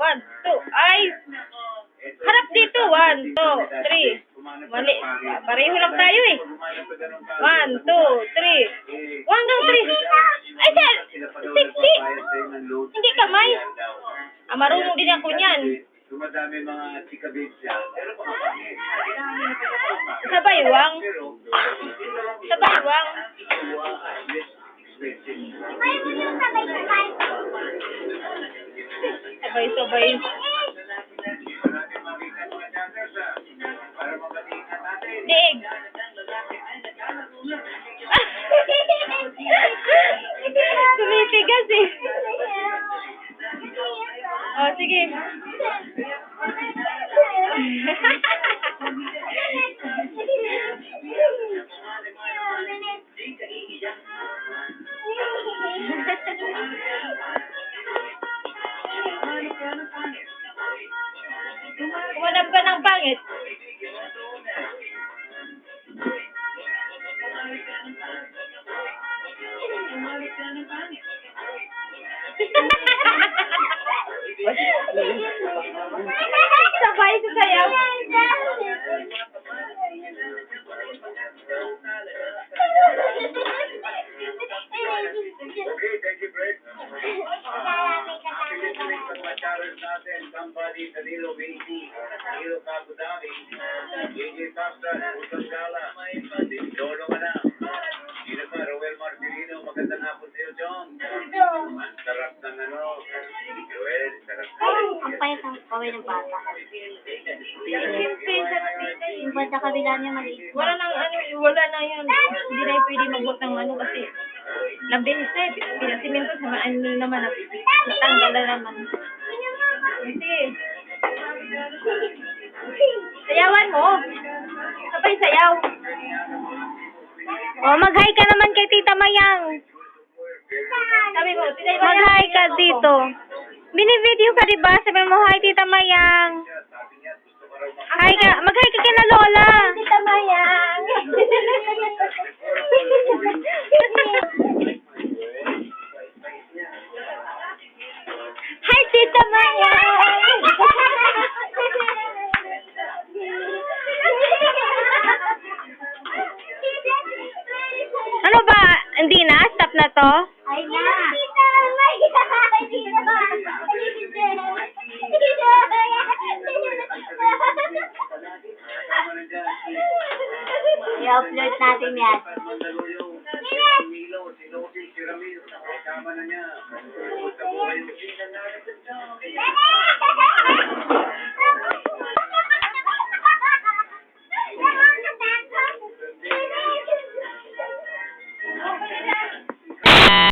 1, 2. Ay! Harap dito. 1, 2, 3. Mali. Pareho lang tayo eh. 1, 2, 3. 1 hanggang 3. Ay, sir! 60! Hindi kamay. Marunong din ako niyan. Dumadami mga chika-babes siya. Pero makapangit. Sa baywang. Sa baywang. Sabay-sabay. Diig. Tumitigas eh. Oh, sige. Kumanap ka ng pangit. Sabay sa sayaw. Okay, thank you, Greg. Natin, Somebody, Danilo Macy, Danilo Cabudami, JJ Pasta, Utang Gala, Lolo Manam, sino pa, Roel Marcelino, magandang hapon sa'yo, John. Ang sarap ng ano, Joel, sarap ng Ang payat ang kaway ng bata. Yung bata kabila niya maliit. Wala na yan. Hindi na yung pwede magbuot ng ano kasi labihis na eh. Pinasimento sa ano naman. Natanggal na naman. Sige. Sayawan mo. Sabay sayaw. Oh, mag-hi ka naman kay Tita Mayang. Sabi mo, Tita Mayang. Mag-hi ka dito. Bini-video ka, diba? Sabi mo, hi, Tita Mayang. Hi ka. Mag-hi ka kina Lola. Tita Mayang. Hi, Tita Mayang. Ano ba? Hindi na? Stop na to? Ay na. I-upload natin yan. Mandaluyong, Milo, si Losi, si Ramil, kasama na niya.